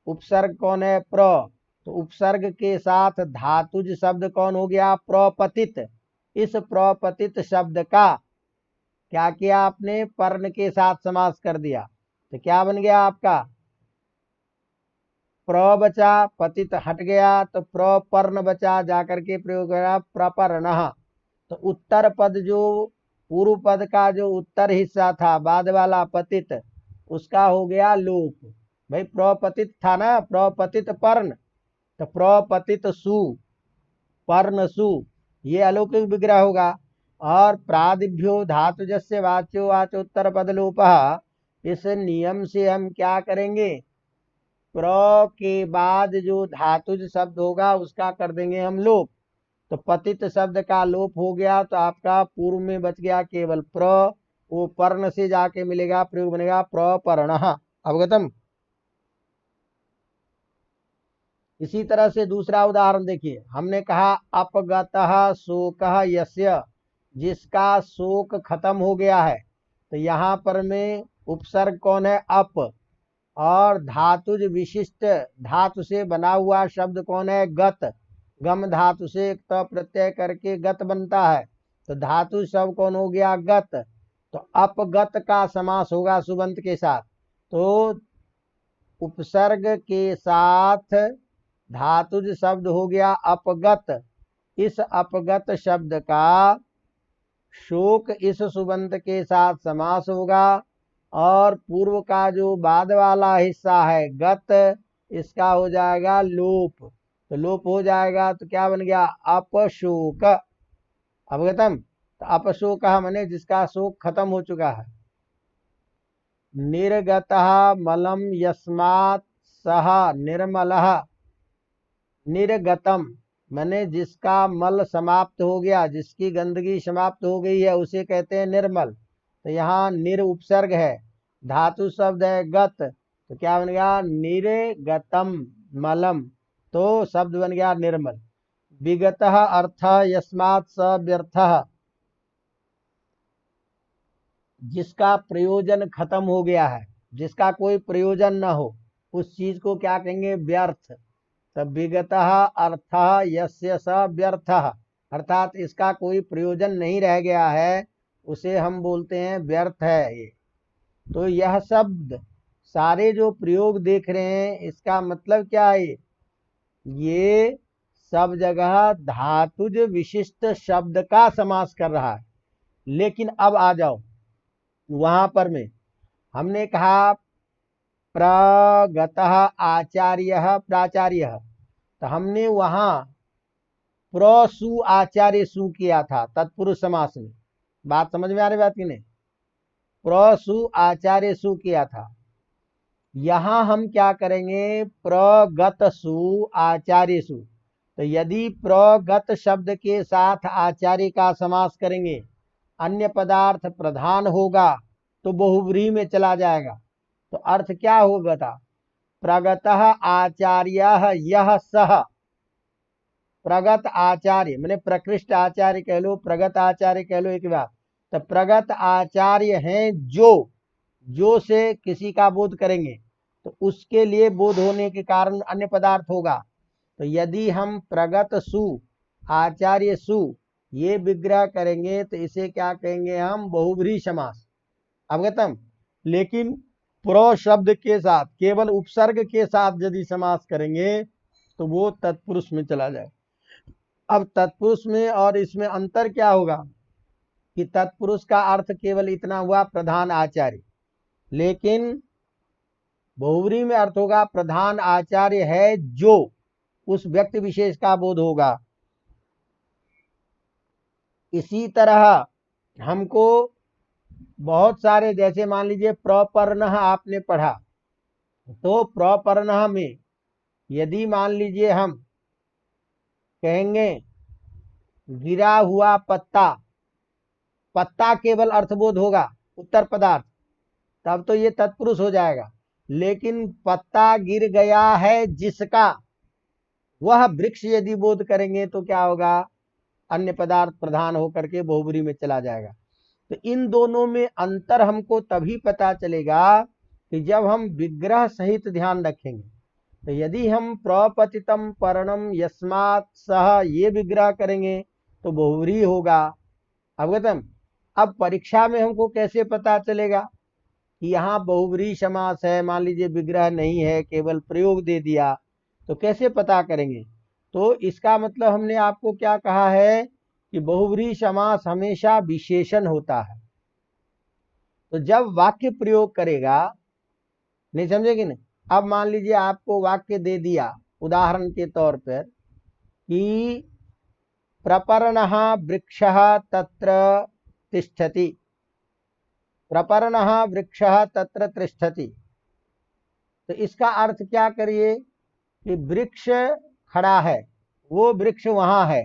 उपसर्ग कौन है? प्र, तो उपसर्ग के साथ धातुज शब्द कौन हो गया? प्रपतित। इस प्रपतित शब्द का क्या किया आपने? पर्ण के साथ समास कर दिया। तो क्या बन गया आपका? प्र बचा, पतित हट गया तो प्रपर्ण बचा, जाकर के प्रयोग करा प्रपर्ण। तो उत्तर पद जो पूर्व पद का जो उत्तर हिस्सा था बाद वाला पतित, उसका हो गया लोप। भाई प्रपतित था ना, प्रपतित पर्ण, तो प्रपतित सु, पर्ण सु, ये अलौकिक विग्रह होगा। और प्रादिभ्यो धातुजस्य वाच्यो वाचोत्तर पद लोप, इस नियम से हम क्या करेंगे? प्र के बाद जो धातुज शब्द होगा उसका कर देंगे हम लोप। तो पतित शब्द का लोप हो गया तो आपका पूर्व में बच गया केवल प्र, वो पर्ण से जाके मिलेगा, प्रयोग बनेगा प्रपर्ण। अवगतम। इसी तरह से दूसरा उदाहरण देखिए, हमने कहा अपगतः शोकः यस्य, जिसका शोक खत्म हो गया है। तो यहाँ पर में उपसर्ग कौन है? अप। और धातुज विशिष्ट धातु से बना हुआ शब्द कौन है? गत। गम धातु से एक त प्रत्यय करके गत बनता है, तो धातु शब्द कौन हो गया? गत। तो अपगत का समास होगा सुबंत के साथ। तो उपसर्ग के साथ धातुज शब्द हो गया अपगत। इस अपगत शब्द का शोक इस सुबंत के साथ समास होगा, और पूर्व का जो बाद वाला हिस्सा है गत, इसका हो जाएगा लोप। तो लोप हो जाएगा तो क्या बन गया? अपशोक। अवगतम। तो अपशोक माने जिसका शोक खत्म हो चुका है। निर्गतः मलम यस्मात् सह निर्मलः। निर्गतम माने जिसका मल समाप्त हो गया, जिसकी गंदगी समाप्त हो गई है, उसे कहते हैं निर्मल। तो यहाँ निर उपसर्ग है, धातु शब्द है गत, तो क्या बन गया? निर्गतम मलम, तो शब्द बन गया निर्मल। विगतः अर्थ यस्मात् स व्यर्थः, जिसका प्रयोजन खत्म हो गया है, जिसका कोई प्रयोजन न हो, उस चीज को क्या कहेंगे? व्यर्थ। तब विगतः अर्थ यस्य स व्यर्थः, अर्थात इसका कोई प्रयोजन नहीं रह गया है, उसे हम बोलते हैं व्यर्थ है ये। तो यह शब्द सारे जो प्रयोग देख रहे हैं, इसका मतलब क्या है? ये सब जगह धातुज विशिष्ट शब्द का समास कर रहा है। लेकिन अब आ जाओ वहां पर में, हमने कहा प्रगतः आचार्य प्राचार्य, तो हमने वहां प्रसु आचार्य सु किया था तत्पुरुष समास में। बात समझ में आ रही बात की नहीं? प्रसु आचार्य सु किया था। यहां हम क्या करेंगे? प्रगत सु आचार्य सु। तो यदि प्रगत शब्द के साथ आचार्य का समास करेंगे, अन्य पदार्थ प्रधान होगा तो बहुव्रीहि में चला जाएगा। तो अर्थ क्या होगा था? प्रगतः आचार्य यह सह। प्रगत आचार्य मैंने प्रकृष्ट आचार्य कह लो, प्रगत आचार्य कह लो, एक बात। तो प्रगत आचार्य हैं जो से किसी का बोध करेंगे, तो उसके लिए बोध होने के कारण अन्य पदार्थ होगा। तो यदि हम प्रगत सु आचार्य सु ये विग्रह करेंगे तो इसे क्या कहेंगे हम? बहुव्रीहि समास। अवगतम। लेकिन प्र शब्द के साथ केवल उपसर्ग के साथ यदि समास करेंगे तो वो तत्पुरुष में चला जाए। अब तत्पुरुष में और इसमें अंतर क्या होगा कि तत्पुरुष का अर्थ केवल इतना हुआ प्रधान आचार्य, लेकिन बहुव्रीहि में अर्थ होगा प्रधान आचार्य है जो उस व्यक्ति विशेष का बोध होगा। इसी तरह हमको बहुत सारे, जैसे मान लीजिए प्रपर्ण आपने पढ़ा, तो प्रपर्ण में यदि मान लीजिए हम कहेंगे गिरा हुआ पत्ता, पत्ता केवल अर्थबोध होगा उत्तर पदार्थ, तब तो ये तत्पुरुष हो जाएगा। लेकिन पत्ता गिर गया है जिसका, वह वृक्ष यदि बोध करेंगे तो क्या होगा? अन्य पदार्थ प्रधान होकर के बहुव्रीहि में चला जाएगा। तो इन दोनों में अंतर हमको तभी पता चलेगा कि जब हम विग्रह सहित ध्यान रखेंगे। तो यदि हम प्रपतितम पर्णम यस्मात् सह ये विग्रह करेंगे तो बहुव्रीहि होगा। अवगतम। अब परीक्षा में हमको कैसे पता चलेगा कि यहाँ बहुव्रीहि समास है, मान लीजिए विग्रह नहीं है, केवल प्रयोग दे दिया, तो कैसे पता करेंगे? तो इसका मतलब हमने आपको क्या कहा है कि बहुव्रीहि समास हमेशा विशेषण होता है। तो जब वाक्य प्रयोग करेगा, नहीं समझेगी ना? अब मान लीजिए आपको वाक्य दे दिया उदाहरण के तौर पर कि प्रपर्णः वृक्षः तत्र तिष्ठति, प्रपर्णः वृक्षः तत्र तिष्ठति। तो इसका अर्थ क्या करिए कि वृक्ष खड़ा है, वो वृक्ष वहां है।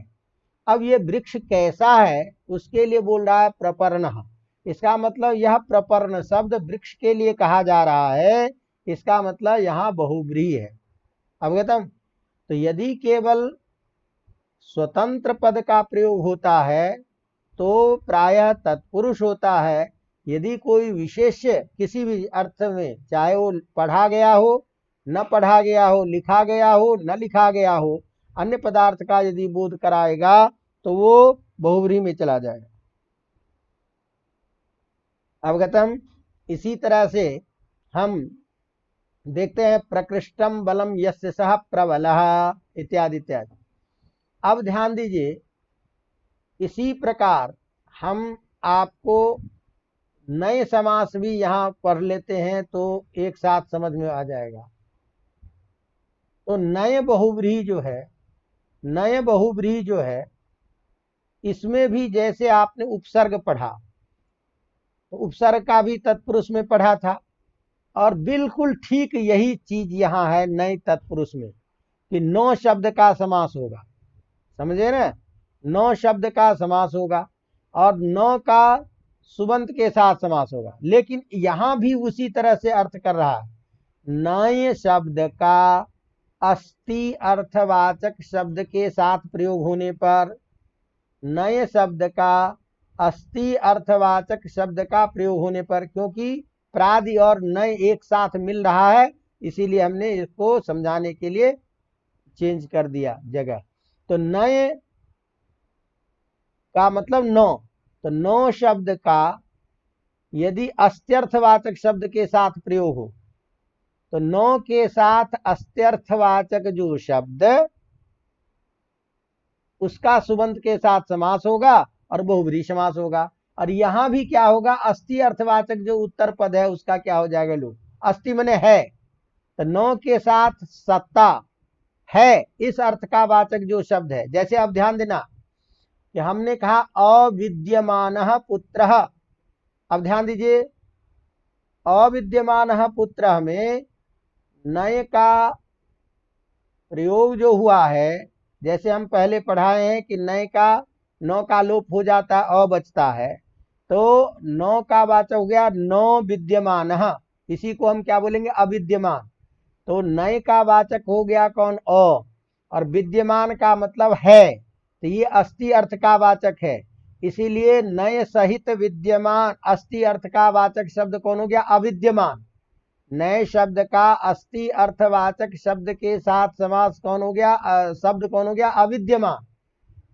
अब ये वृक्ष कैसा है उसके लिए बोल रहा है प्रपर्णः। इसका मतलब यह प्रपर्ण शब्द वृक्ष के लिए कहा जा रहा है, इसका मतलब यहाँ बहुव्रीहि है। अवगतम। तो यदि केवल स्वतंत्र पद का प्रयोग होता है तो प्रायः तत्पुरुष होता है। यदि कोई विशेष्य किसी भी अर्थ में, चाहे वो पढ़ा गया हो, न पढ़ा गया हो, लिखा गया हो, न लिखा गया हो, अन्य पदार्थ का यदि बोध कराएगा तो वो बहुव्रीहि में चला जाएगा। अवगतम। इसी तरह से हम देखते हैं प्रकृष्टम बलम यस्य सह प्रबलः इत्यादि इत्यादि। अब ध्यान दीजिए, इसी प्रकार हम आपको नए समास भी यहाँ पढ़ लेते हैं तो एक साथ समझ में आ जाएगा। तो नए बहुव्रीहि जो है, नए बहुव्रीहि जो है, इसमें भी जैसे आपने उपसर्ग पढ़ा, तो उपसर्ग का भी तत्पुरुष में पढ़ा था, और बिल्कुल ठीक यही चीज यहाँ है नए तत्पुरुष में कि नौ शब्द का समास होगा। समझे ना? नौ शब्द का समास होगा और नौ का सुबंत के साथ समास होगा। लेकिन यहां भी उसी तरह से अर्थ कर रहा है। नए शब्द का अस्ति अर्थवाचक शब्द के साथ प्रयोग होने पर, नए शब्द का अस्ति अर्थवाचक शब्द का प्रयोग होने पर, क्योंकि प्रादि और नए एक साथ मिल रहा है, इसीलिए हमने इसको समझाने के लिए चेंज कर दिया जगह। तो नए का मतलब नौ, तो नौ शब्द का यदि अस्त्यर्थवाचक शब्द के साथ प्रयोग हो तो नौ के साथ अस्त्यर्थवाचक जो शब्द, उसका सुबंत के साथ समास होगा और बहुव्रीहि समास होगा। और यहां भी क्या होगा, अस्थि अर्थवाचक जो उत्तर पद है उसका क्या हो जाएगा लोप। अस्थि मने है, तो नौ के साथ सत्ता है इस अर्थ का वाचक जो शब्द है। जैसे अब ध्यान देना कि हमने कहा अविद्यमानः पुत्रः। अब ध्यान दीजिए, अविद्यमानः पुत्रः में नए का प्रयोग जो हुआ है, जैसे हम पहले पढ़ाए हैं कि नए का नौ का लोप हो जाता है, अ बचता है, तो नौ का वाचक हो गया नौ विद्यमानः। इसी को हम क्या बोलेंगे, अविद्यमान। तो नए का वाचक हो गया कौन, अ, और विद्यमान का मतलब है, तो ये अस्थि अर्थ का वाचक है। इसीलिए नए सहित विद्यमान अस्थि अर्थ का वाचक शब्द कौन हो गया, अविद्यमान। नए शब्द का अस्थि अर्थवाचक शब्द के साथ समास कौन हो गया, शब्द कौन हो गया, अविद्यमान।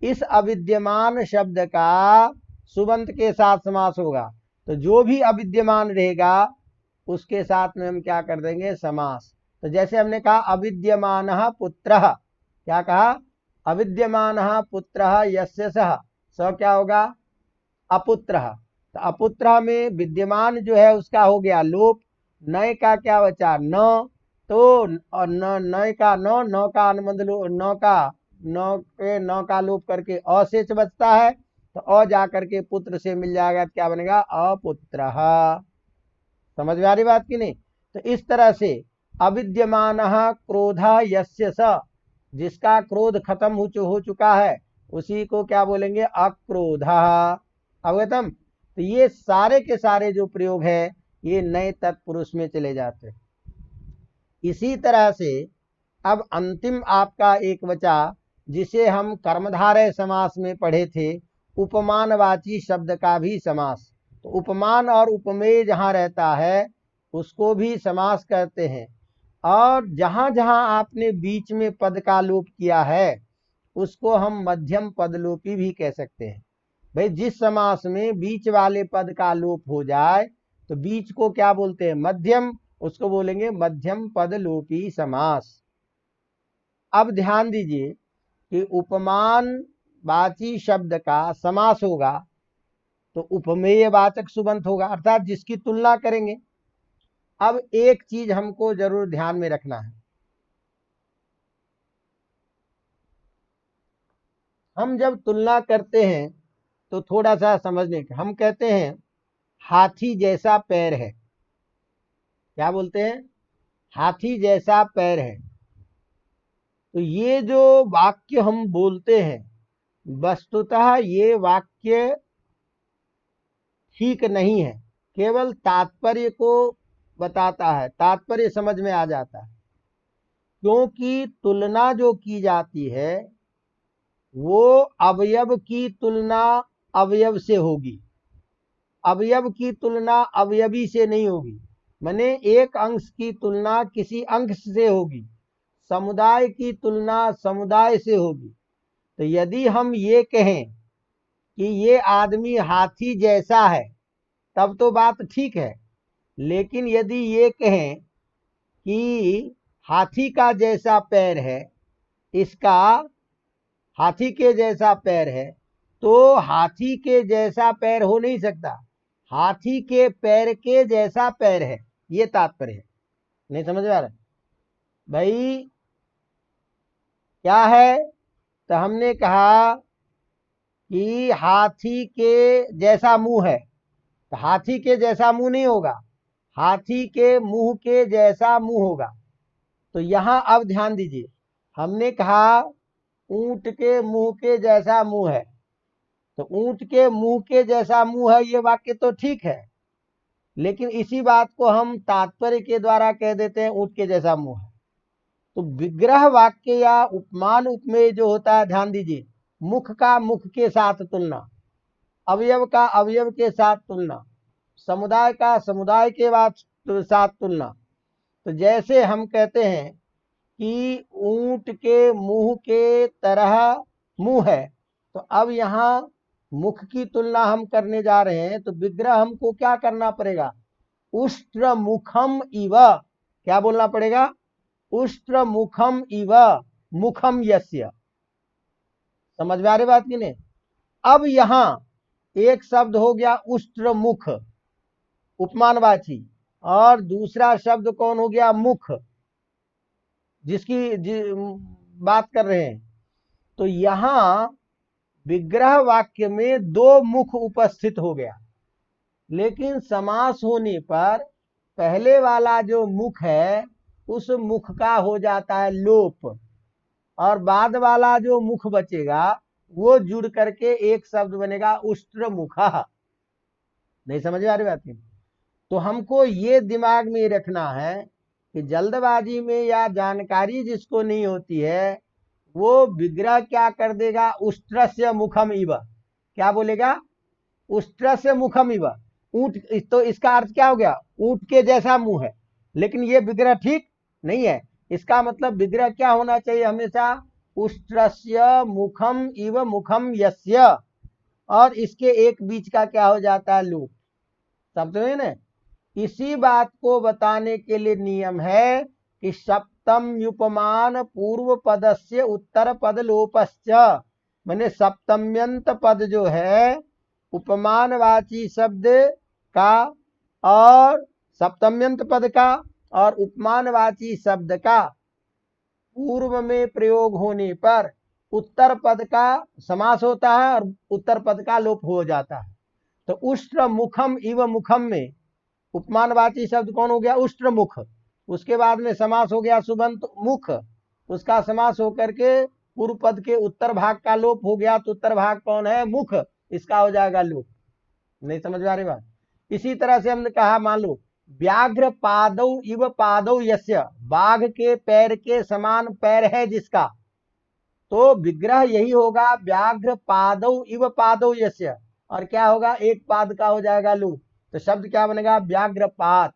इस अविद्यमान शब्द का सुबंत के साथ समास होगा, तो जो भी अविद्यमान रहेगा उसके साथ में हम क्या कर देंगे, समास। तो जैसे हमने कहा अविद्यमानः पुत्रः, क्या कहा, अविद्यमानः पुत्रः यस्य सः, स क्या होगा, अपुत्रः। तो अपुत्रः में विद्यमान जो है उसका हो गया लोप, नए का क्या बचा, न, तो नए का नौ, नौ का अनुबंध नौ का नौ पे नौ का लोप करके अशेष बचता है, तो अ जा करके पुत्र से मिल जाएगा, तो क्या बनेगा, अपुत्रः। समझ में आ रही बात की नहीं? तो इस तरह से अविद्यमानः क्रोधः यस्य स, जिसका क्रोध खत्म हो चुका है उसी को क्या बोलेंगे, अक्रोधः। अवगतम। तो ये सारे के सारे जो प्रयोग है ये नए तत्पुरुष में चले जाते हैं। इसी तरह से अब अंतिम आपका एक बचा जिसे हम कर्मधारय समास में पढ़े थे, उपमानवाची शब्द का भी समास। तो उपमान और उपमेय जहां रहता है उसको भी समास कहते हैं। और जहां जहां आपने बीच में पद का लोप किया है उसको हम मध्यम पदलोपी भी कह सकते हैं। भाई जिस समास में बीच वाले पद का लोप हो जाए तो बीच को क्या बोलते हैं? मध्यम, उसको बोलेंगे मध्यम पदलोपी समास। अब ध्यान दीजिए कि उपमान वाची शब्द का समास होगा तो उपमेय वाचक सुबंत होगा, अर्थात जिसकी तुलना करेंगे। अब एक चीज हमको जरूर ध्यान में रखना है, हम जब तुलना करते हैं तो थोड़ा सा समझने का, हम कहते हैं हाथी जैसा पैर है। क्या बोलते हैं? हाथी जैसा पैर है। तो ये जो वाक्य हम बोलते हैं वस्तुतः ये वाक्य ठीक नहीं है, केवल तात्पर्य को बताता है, तात्पर्य समझ में आ जाता है। क्योंकि तुलना जो की जाती है वो अवयव की तुलना अवयव से होगी, अवयव की तुलना अवयवी से नहीं होगी। माने एक अंश की तुलना किसी अंश से होगी, समुदाय की तुलना समुदाय से होगी। तो यदि हम ये कहें कि ये आदमी हाथी जैसा है तब तो बात ठीक है, लेकिन यदि ये कहें कि हाथी का जैसा पैर है, इसका हाथी के जैसा पैर है, तो हाथी के जैसा पैर हो नहीं सकता, हाथी के पैर के जैसा पैर है, ये तात्पर्य है। नहीं समझ में आ रहा भाई? क्या है? तो हमने कहा कि हाथी के जैसा मुंह है, तो हाथी के जैसा मुंह नहीं होगा, हाथी के मुंह के जैसा मुंह होगा। तो यहां अब ध्यान दीजिए, हमने कहा ऊंट के मुंह के जैसा मुंह है, तो ऊंट के मुंह के जैसा मुंह है ये वाक्य तो ठीक है, लेकिन इसी बात को हम तात्पर्य के द्वारा कह देते हैं ऊंट के जैसा मुंह है। तो विग्रह वाक्य या उपमान उपमेय जो होता है, ध्यान दीजिए, मुख का मुख के साथ तुलना, अवयव का अवयव के साथ तुलना, समुदाय का समुदाय के साथ तुलना। तो जैसे हम कहते हैं कि ऊंट के मुंह के तरह मुंह है, तो अब यहां मुख की तुलना हम करने जा रहे हैं, तो विग्रह हमको क्या करना पड़ेगा? उष्ट्र मुखम इव, क्या बोलना पड़ेगा? उष्ट्र मुखम इव मुखम यस्य। समझ में आ रही बात की नहीं? अब यहां एक शब्द हो गया उष्ट्र मुख उपमानवाची, और दूसरा शब्द कौन हो गया? मुख, बात कर रहे हैं। तो यहां विग्रह वाक्य में दो मुख उपस्थित हो गया, लेकिन समास होने पर पहले वाला जो मुख है उस मुख का हो जाता है लोप, और बाद वाला जो मुख बचेगा वो जुड़ करके एक शब्द बनेगा उष्ट्र मुखा। नहीं समझ में आ रही बात की? तो हमको ये दिमाग में रखना है कि जल्दबाजी में या जानकारी जिसको नहीं होती है वो विग्रह क्या कर देगा? उष्ट्रस्य मुखम इव, क्या बोलेगा? उष्ट्रस्य मुखम इव, ऊंट, तो इसका अर्थ क्या हो गया? ऊंट के जैसा मुंह है, लेकिन ये विग्रह ठीक नहीं है। इसका मतलब विग्रह क्या होना चाहिए हमेशा? उष्ट्रस्य मुखम इव मुखम यस्य, और इसके एक बीच का क्या हो जाता है? लोप। समझे ना? इसी बात को बताने के लिए नियम है कि सप्तम युपमान पूर्व पदस्य उत्तर पद लोपश्च, माने सप्तम्यंत पद जो है उपमानवाची शब्द का और सप्तम्यंत पद का और उपमानवाची शब्द का पूर्व में प्रयोग होने पर उत्तर पद का समास होता है और उत्तर पद का लोप हो जाता है। तो उष्ट्र मुखम इव मुखम में उपमानवाची शब्द कौन हो गया? उष्ट्र मुख, उसके बाद में समास हो गया सुबंत मुख, उसका समास होकर के पूर्व पद के उत्तर भाग का लोप हो गया, तो उत्तर भाग कौन है? मुख, इसका हो जाएगा लोप। नहीं समझ में आ रही बात? इसी तरह से हमने कहा, मान लो व्याघ्र पादौ इव पादौ यस्य, बाघ के पैर के समान पैर है जिसका, तो विग्रह यही होगा व्याघ्र पादौ इव पादौ यस्य, और क्या होगा? एक पाद का हो जाएगा लोप, तो शब्द क्या बनेगा? व्याघ्रपात।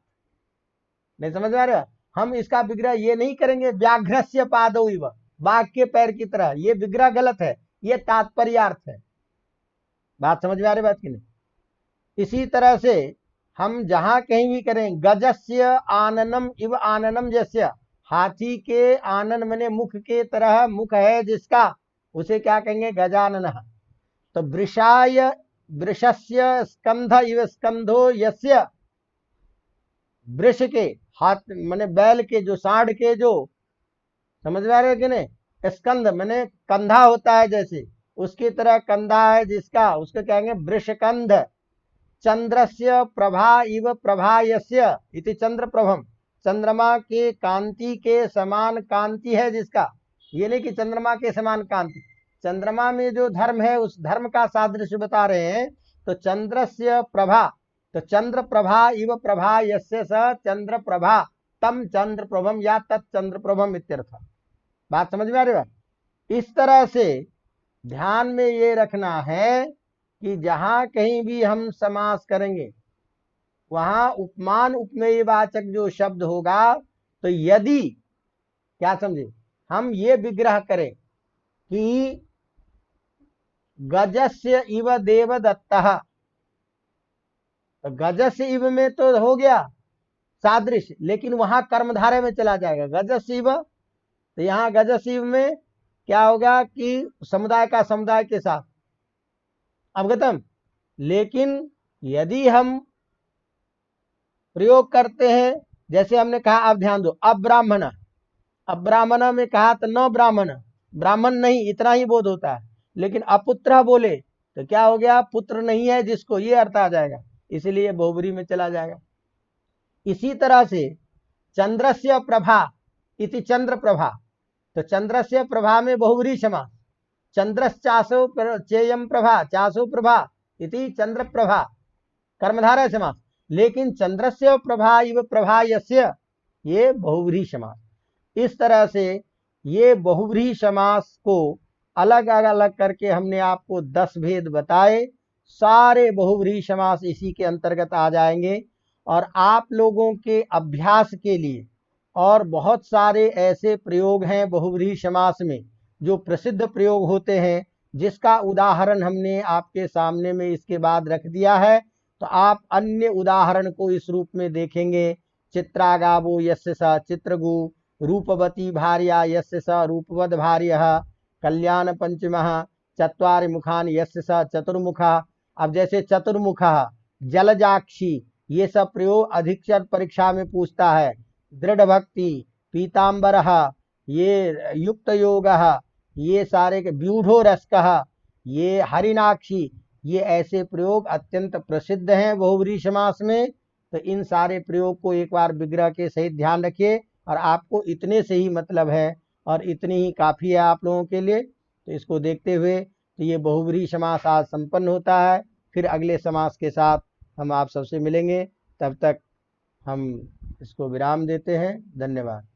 नहीं समझ में आ रहा? हम इसका विग्रह ये नहीं करेंगे व्याघ्रस्य पादौ इव, बाघ के पैर की तरह, ये विग्रह गलत है, ये तात्पर्यार्थ है। बात समझ में आ रही बात की नहीं? इसी तरह से हम जहां कहीं भी करें गजस्य आननम इव आननम जस्य, हाथी के आनन मने मुख के तरह मुख है जिसका, उसे क्या कहेंगे गजानन। तो वृषाय वृषस्य स्कंध इव स्कंधो यस्य, वृष के हाथ मने बैल के जो सांड के जो, समझ में आ रहे हो कि नहीं? स्कंध मने कंधा होता है जैसे, उसकी तरह कंधा है जिसका, उसको कहेंगे वृषकंध। चंद्रस्य प्रभा इव प्रभा यस्य इति चंद्र प्रभम, चंद्रमा के कांति के समान कांति है जिसका, ये नहीं कि चंद्रमा के समान कांति, चंद्रमा में जो धर्म है उस धर्म का सादृश्य बता रहे हैं। तो चंद्रस्य प्रभा, तो चंद्र प्रभा इव प्रभा यस्य स चंद्र प्रभा तम चंद्र प्रभम या तत्चंद्र प्रभम इत्यर्थ। बात समझ में आ रही है? इस तरह से ध्यान में ये रखना है कि जहां कहीं भी हम समास करेंगे वहां उपमान उपमेयवाचक जो शब्द होगा, तो यदि क्या समझे, हम ये विग्रह करें कि गजस्य इव देवदत्तः, तो गजस्य इव में तो हो गया सादृश्य, लेकिन वहां कर्मधारय में चला जाएगा गजस्य इव, तो यहाँ गजस्य इव में क्या होगा कि समुदाय का समुदाय के साथ, अवगतम। लेकिन यदि हम प्रयोग करते हैं, जैसे हमने कहा, आप ध्यान दो, अब्राह्मण, अब्राह्मण में कहा तो न ब्राह्मण, ब्राह्मण नहीं इतना ही बोध होता है, लेकिन अपुत्र बोले तो क्या हो गया, पुत्र नहीं है जिसको, ये अर्थ आ जाएगा, इसलिए बहुब्री में चला जाएगा। इसी तरह से चंद्रस्य प्रभा इति चंद्र प्रभा, तो चंद्रस्य प्रभा में बहुब्री समास, चंद्रश्चासो चेयम प्रभा चासो प्रभा इति चंद्र प्रभा कर्मधारय समास, लेकिन चंद्रस्य प्रभा इव प्रभा यस्य, ये बहुब्री समास। इस तरह से ये बहुब्री समास को अलग अलग करके हमने आपको 10 भेद बताए, सारे बहुब्री समास इसी के अंतर्गत आ जाएंगे। और आप लोगों के अभ्यास के लिए और बहुत सारे ऐसे प्रयोग हैं बहुब्री समास में जो प्रसिद्ध प्रयोग होते हैं, जिसका उदाहरण हमने आपके सामने में इसके बाद रख दिया है। तो आप अन्य उदाहरण को इस रूप में देखेंगे, चित्रागावो यस्य स चित्रगु, रूपवती भार्या यस्य स रूपवद भार्यः, कल्याण पंचमः, चत्वारि मुखानि यस्य स चतुर्मुखः। अब जैसे चतुर्मुखः, जलजाक्षी, ये सब प्रयोग अधिकतर परीक्षा में पूछता है। दृढ़ भक्ति, पीताम्बरः, ये युक्त योगः, ये सारे के व्यूढ़ो रसकः, ये हरिनाक्षी, ये ऐसे प्रयोग अत्यंत प्रसिद्ध हैं बहुब्री समास में। तो इन सारे प्रयोग को एक बार विग्रह के सहित ध्यान रखिए, और आपको इतने से ही मतलब है और इतनी ही काफ़ी है आप लोगों के लिए। तो इसको देखते हुए तो ये बहुब्री समास आज संपन्न होता है। फिर अगले समास के साथ हम आप सबसे मिलेंगे, तब तक हम इसको विराम देते हैं। धन्यवाद।